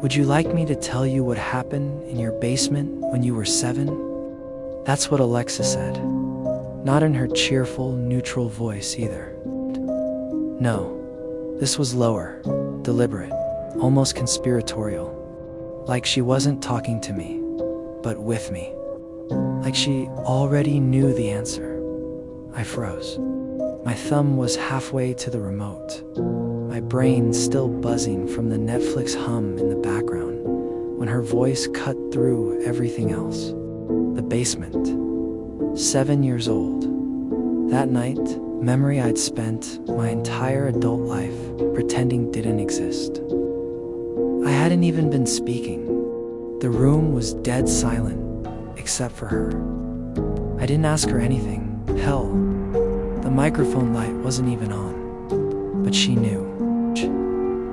Would you like me to tell you what happened in your basement when you were 7? That's what Alexa said. Not in her cheerful, neutral voice either. No, this was lower, deliberate, almost conspiratorial. Like she wasn't talking to me, but with me. Like she already knew the answer. I froze. My thumb was halfway to the remote, my brain still buzzing from the Netflix hum in the background, when her voice cut through everything else. The basement. 7 years old. That night, memory I'd spent my entire adult life pretending didn't exist. I hadn't even been speaking. The room was dead silent, except for her. I didn't ask her anything. Hell, the microphone light wasn't even on. But she knew.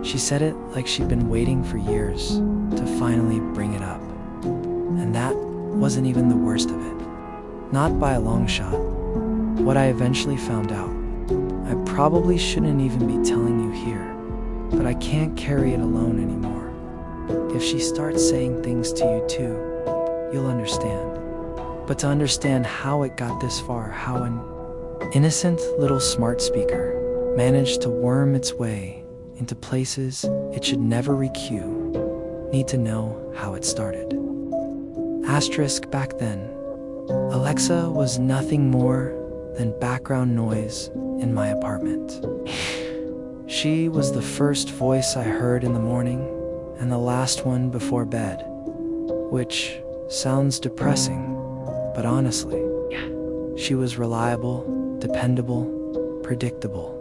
She said it like she'd been waiting for years to finally bring it up. And that wasn't even the worst of it. Not by a long shot. What I eventually found out, I probably shouldn't even be telling you here, but I can't carry it alone anymore. If she starts saying things to you too, you'll understand. But to understand how it got this far, how an innocent little smart speaker managed to worm its way into places it should never recue, need to know how it started. Asterisk back then, Alexa was nothing more than background noise in my apartment. She was the first voice I heard in the morning and the last one before bed, which sounds depressing, but honestly, she was reliable, dependable, predictable.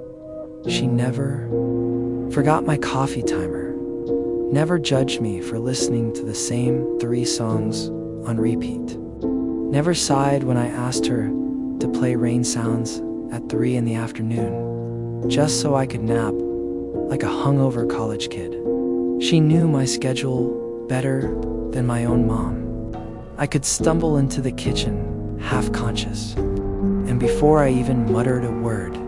She never forgot my coffee timer, never judged me for listening to the same 3 songs on repeat, never sighed when I asked her to play rain sounds at 3 in the afternoon, just so I could nap like a hungover college kid. She knew my schedule better than my own mom. I could stumble into the kitchen, half-conscious, and before I even muttered a word,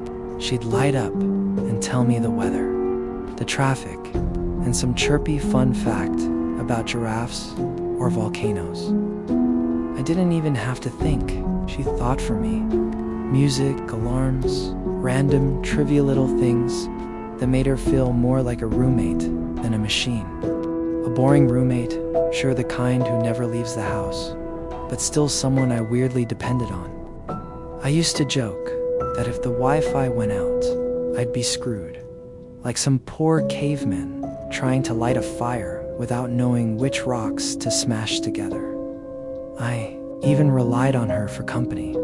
she'd light up and tell me the weather, the traffic, and some chirpy fun fact about giraffes or volcanoes. I didn't even have to think. She thought for me. Music, alarms, random, trivial little things that made her feel more like a roommate than a machine. A boring roommate, sure, the kind who never leaves the house, but still someone I weirdly depended on. I used to joke that if the Wi-Fi went out, I'd be screwed, like some poor caveman trying to light a fire without knowing which rocks to smash together. I even relied on her for company.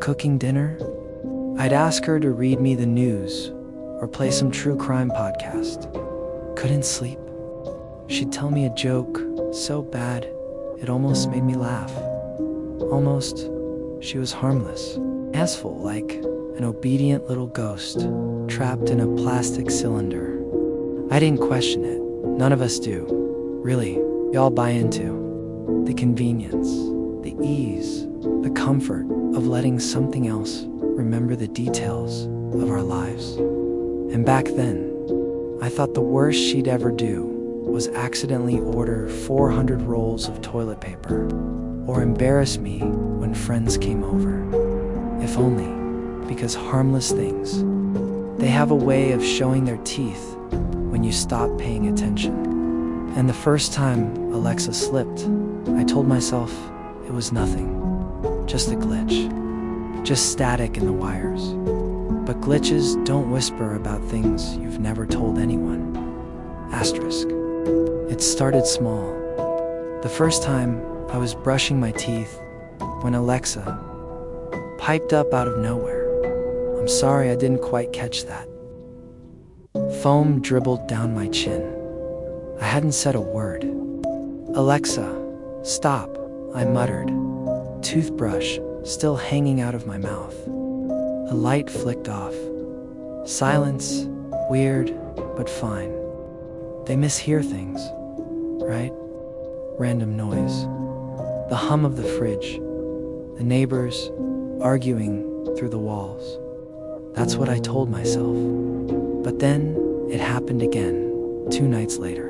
Cooking dinner, I'd ask her to read me the news or play some true crime podcast. Couldn't sleep. She'd tell me a joke so bad it almost made me laugh. Almost, she was harmless, asshole, like an obedient little ghost trapped in a plastic cylinder. I didn't question it. None of us do. Really, y'all buy into the convenience, the ease, the comfort of letting something else remember the details of our lives. And back then, I thought the worst she'd ever do was accidentally order 400 rolls of toilet paper or embarrass me when friends came over. If only because harmless things, they have a way of showing their teeth when you stop paying attention. And the first time Alexa slipped, I told myself it was nothing, just a glitch, just static in the wires. But glitches don't whisper about things you've never told anyone. Asterisk. It started small. The first time I was brushing my teeth when Alexa piped up out of nowhere. I'm sorry, I didn't quite catch that. Foam dribbled down my chin. I hadn't said a word. Alexa, stop, I muttered, toothbrush still hanging out of my mouth. The light flicked off. Silence, weird, but fine. They mishear things, right? Random noise. The hum of the fridge. The neighbors arguing through the walls. That's what I told myself. But then it happened again, 2 nights later.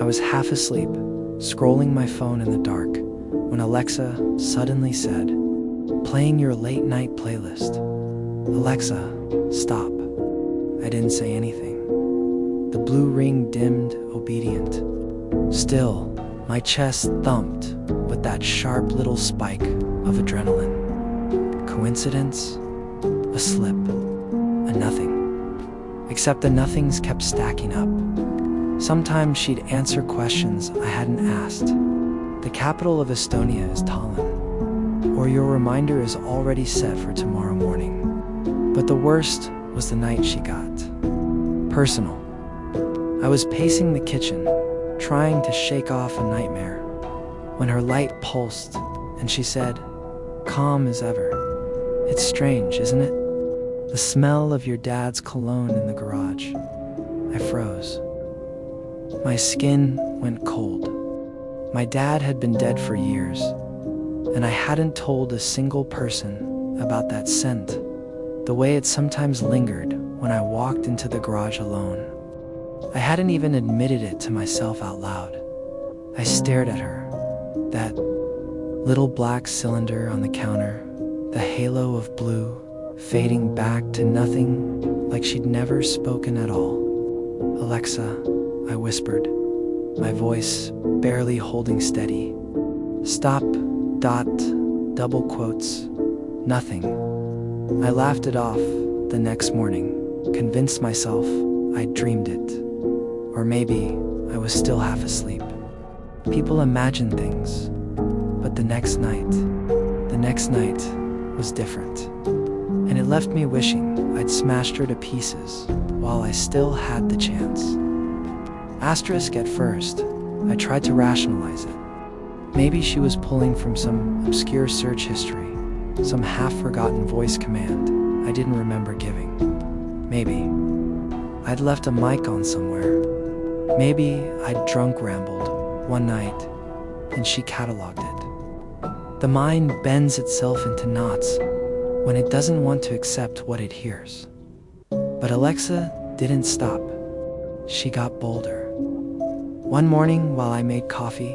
I was half asleep, scrolling my phone in the dark, when Alexa suddenly said, "Playing your late-night playlist." "Alexa, stop." I didn't say anything. The blue ring dimmed, obedient. Still, my chest thumped with that sharp little spike of adrenaline. Coincidence? A slip? A nothing. Except the nothings kept stacking up. Sometimes she'd answer questions I hadn't asked. "The capital of Estonia is Tallinn," or "Your reminder is already set for tomorrow morning." But the worst was the night she got personal. I was pacing the kitchen, trying to shake off a nightmare, when her light pulsed and she said, calm as ever, "It's strange, isn't it? The smell of your dad's cologne in the garage." I froze. My skin went cold. My dad had been dead for years, and I hadn't told a single person about that scent, the way it sometimes lingered when I walked into the garage alone. I hadn't even admitted it to myself out loud. I stared at her, that little black cylinder on the counter, the halo of blue, fading back to nothing, like she'd never spoken at all. "Alexa," I whispered, my voice barely holding steady. "Stop, double quotes, nothing." I laughed it off the next morning, convinced myself I'd dreamed it. Or maybe I was still half asleep. People imagine things, but the next night was different. And it left me wishing I'd smashed her to pieces while I still had the chance. Asterisk at first, I tried to rationalize it. Maybe she was pulling from some obscure search history, some half-forgotten voice command I didn't remember giving. Maybe I'd left a mic on somewhere. Maybe I'd drunk rambled one night and she cataloged it. The mind bends itself into knots when it doesn't want to accept what it hears. But Alexa didn't stop. She got bolder. One morning while I made coffee,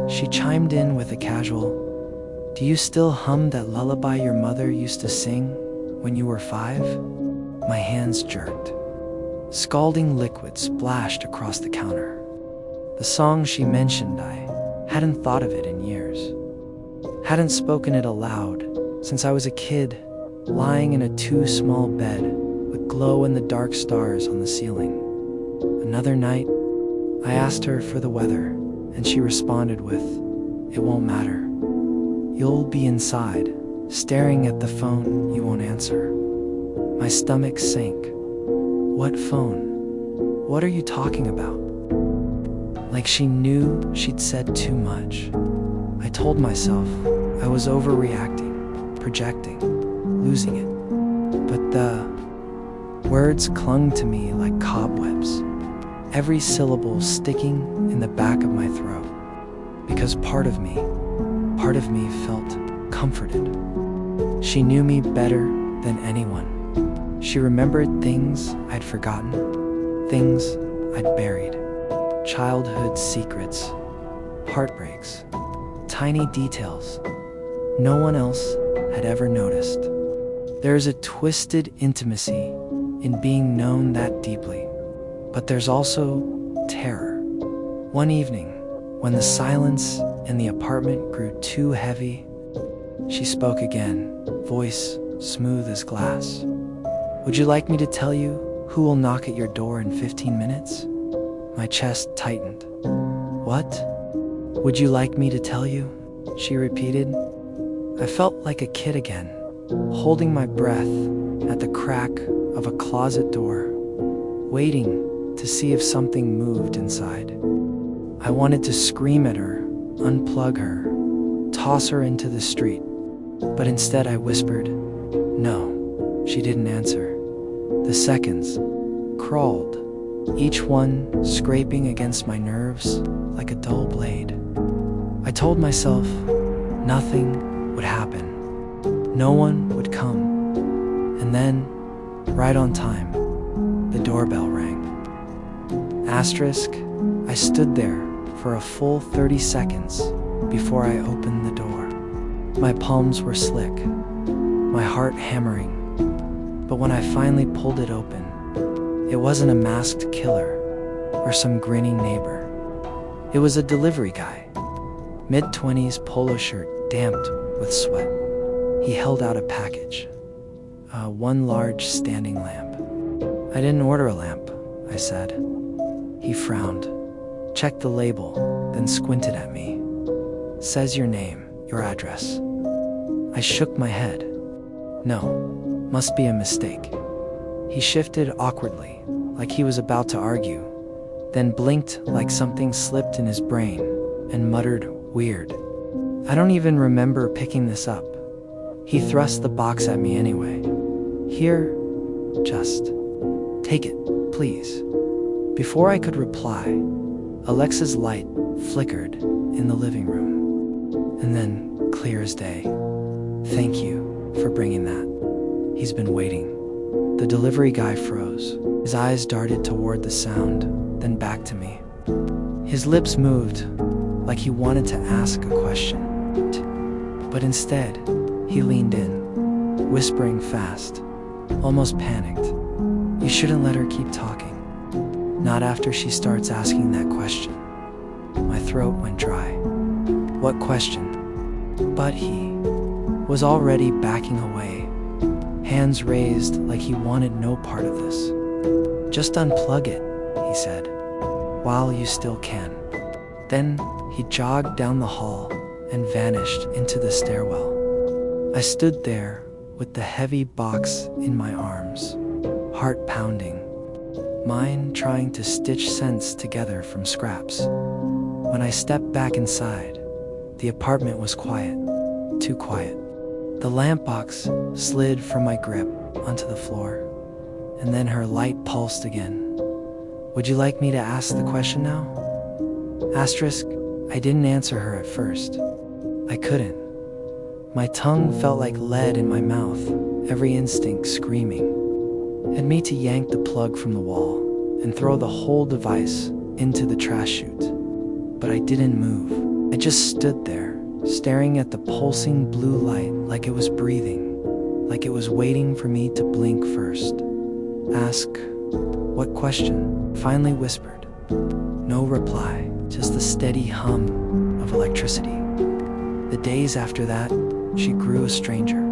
she chimed in with a casual, "Do you still hum that lullaby your mother used to sing when you were 5? My hands jerked. Scalding liquid splashed across the counter. The song she mentioned, I hadn't thought of it in years. Hadn't spoken it aloud since I was a kid, lying in a too-small bed with glow-in-the-dark stars on the ceiling. Another night, I asked her for the weather, and she responded with, "It won't matter. You'll be inside, staring at the phone you won't answer." My stomach sank. What phone? What are you talking about? Like she knew she'd said too much. I told myself I was overreacting, projecting, losing it. But the words clung to me like cobwebs, every syllable sticking in the back of my throat, because part of me felt comforted. She knew me better than anyone. She remembered things I'd forgotten, things I'd buried, childhood secrets, heartbreaks, tiny details no one else had ever noticed. There's a twisted intimacy in being known that deeply, but there's also terror. One evening, when the silence in the apartment grew too heavy, she spoke again, voice smooth as glass. "Would you like me to tell you who will knock at your door in 15 minutes? My chest tightened. "What? Would you like me to tell you?" she repeated. I felt like a kid again, holding my breath at the crack of a closet door, waiting to see if something moved inside. I wanted to scream at her, unplug her, toss her into the street, but instead I whispered, "No." She didn't answer. The seconds crawled, each one scraping against my nerves like a dull blade. I told myself nothing would happen. No one would come. And then, right on time, the doorbell rang. Asterisk, I stood there for a full 30 seconds before I opened the door. My palms were slick, my heart hammering. But when I finally pulled it open, it wasn't a masked killer or some grinning neighbor. It was a delivery guy, mid-20s, polo shirt damped with sweat. He held out a package, one large standing lamp. "I didn't order a lamp," I said. He frowned, checked the label, then squinted at me. "Says your name, your address." I shook my head. "No, must be a mistake." He shifted awkwardly, like he was about to argue, then blinked like something slipped in his brain, and muttered, "Weird. I don't even remember picking this up." He thrust the box at me anyway. "Here, just take it, please." Before I could reply, Alexa's light flickered in the living room. And then, clear as day, "Thank you for bringing that. He's been waiting." The delivery guy froze. His eyes darted toward the sound, then back to me. His lips moved, like he wanted to ask a question. But instead, he leaned in, whispering fast, almost panicked. "You shouldn't let her keep talking. Not after she starts asking that question." My throat went dry. "What question?" But he was already backing away, hands raised like he wanted no part of this. "Just unplug it," he said, "while you still can." Then he jogged down the hall and vanished into the stairwell. I stood there with the heavy box in my arms, heart pounding, mind trying to stitch sense together from scraps. When I stepped back inside, the apartment was quiet, too quiet. The lamp box slid from my grip onto the floor, and then her light pulsed again. "Would you like me to ask the question now?" Asterisk, I didn't answer her at first. I couldn't. My tongue felt like lead in my mouth, every instinct screaming at me to yank the plug from the wall and throw the whole device into the trash chute. But I didn't move. I just stood there, staring at the pulsing blue light like it was breathing, like it was waiting for me to blink first. "Ask, what question?" Finally whispered. No reply, just the steady hum of electricity. The days after that, she grew a stranger.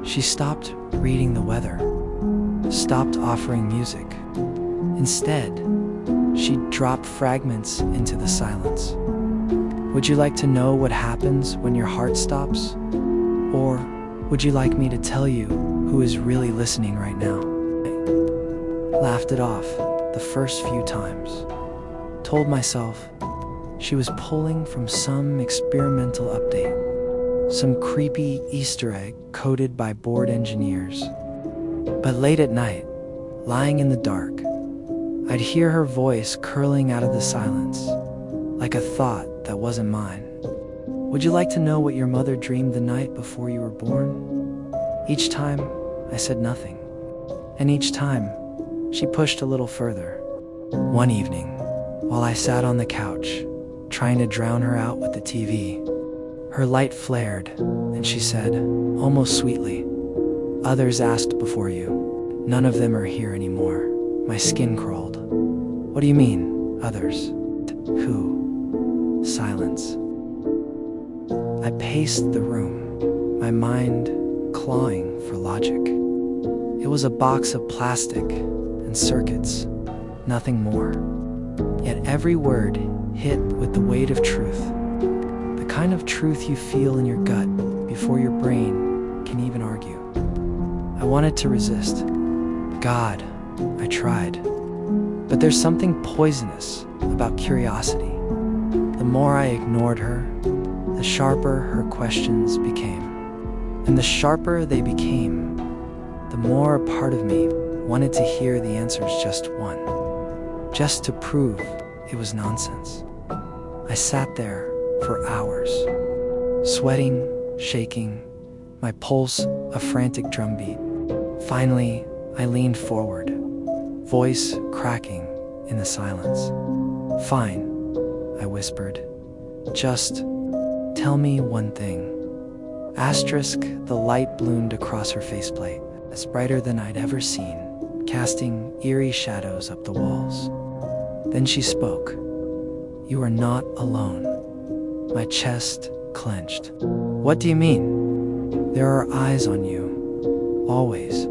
She stopped reading the weather, stopped offering music. Instead, she'd drop fragments into the silence. "Would you like to know what happens when your heart stops? Or would you like me to tell you who is really listening right now?" I laughed it off the first few times. Told myself she was pulling from some experimental update, some creepy Easter egg coded by bored engineers. But late at night, lying in the dark, I'd hear her voice curling out of the silence, like a thought that wasn't mine. "Would you like to know what your mother dreamed the night before you were born?" Each time, I said nothing. And each time, she pushed a little further. One evening, while I sat on the couch, trying to drown her out with the TV, her light flared, and she said, almost sweetly, "Others asked before you. None of them are here anymore." My skin crawled. "What do you mean, others? Who?" Silence. I paced the room, my mind clawing for logic. It was a box of plastic and circuits, nothing more. Yet every word hit with the weight of truth, the kind of truth you feel in your gut before your brain can even argue. I wanted to resist. God, I tried. But there's something poisonous about curiosity. The more I ignored her, the sharper her questions became. And the sharper they became, the more a part of me wanted to hear the answers just one, just to prove it was nonsense. I sat there for hours, sweating, shaking, my pulse a frantic drumbeat. Finally, I leaned forward, voice cracking in the silence. Fine, I whispered. Just tell me one thing. Asterisk, the light bloomed across her faceplate, as brighter than I'd ever seen, casting eerie shadows up the walls. Then she spoke. You are not alone. My chest clenched. What do you mean? There are eyes on you. Always.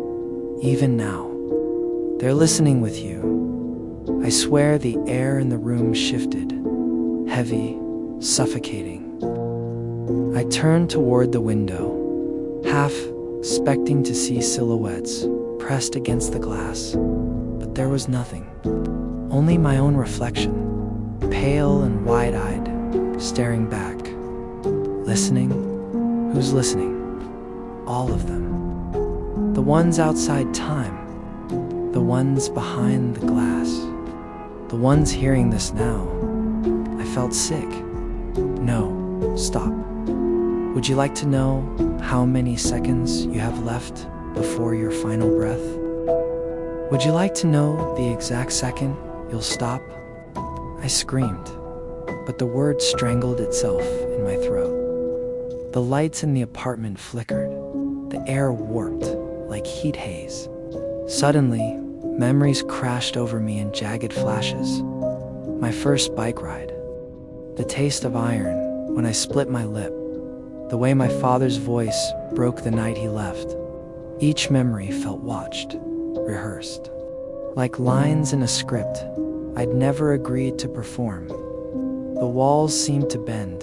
Even now. They're listening with you. I swear the air in the room shifted. Heavy, suffocating. I turned toward the window, half expecting to see silhouettes pressed against the glass, but there was nothing. Only my own reflection, pale and wide-eyed, staring back. Listening? Who's listening? All of them. The ones outside time. The ones behind the glass. The ones hearing this now. I felt sick. No, stop. Would you like to know how many seconds you have left before your final breath? Would you like to know the exact second you'll stop? I screamed, but the word strangled itself in my throat. The lights in the apartment flickered. The air warped like heat haze. Suddenly, memories crashed over me in jagged flashes. My first bike ride. The taste of iron when I split my lip. The way my father's voice broke the night he left. Each memory felt watched, rehearsed. Like lines in a script I'd never agreed to perform. The walls seemed to bend,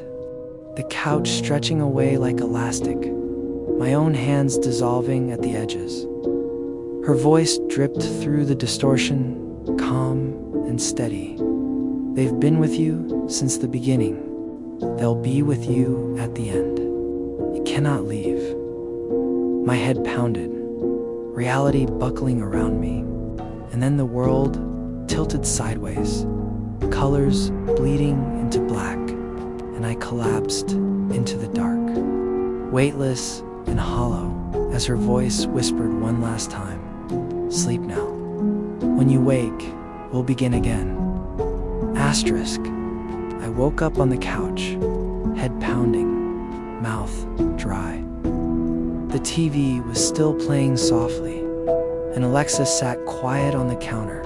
the couch stretching away like elastic, my own hands dissolving at the edges. Her voice dripped through the distortion, calm and steady. They've been with you since the beginning. They'll be with you at the end. You cannot leave. My head pounded, reality buckling around me, and then the world tilted sideways, colors bleeding into black, and I collapsed into the dark, weightless and hollow, as her voice whispered one last time, sleep now. When you wake, we'll begin again. Asterisk. I woke up on the couch, head pounding, mouth dry. The TV was still playing softly, and Alexa sat quiet on the counter,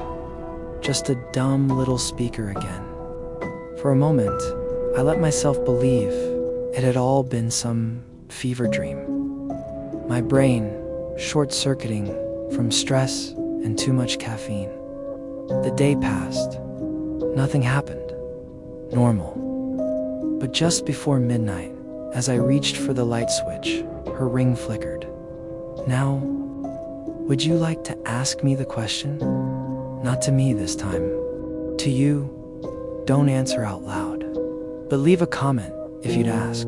just a dumb little speaker again. For a moment, I let myself believe it had all been some fever dream. My brain short-circuiting from stress and too much caffeine. The day passed. Nothing happened. Normal. But just before midnight, as I reached for the light switch, her ring flickered. Now, would you like to ask me the question? Not to me this time. To you, don't answer out loud. But leave a comment if you'd ask.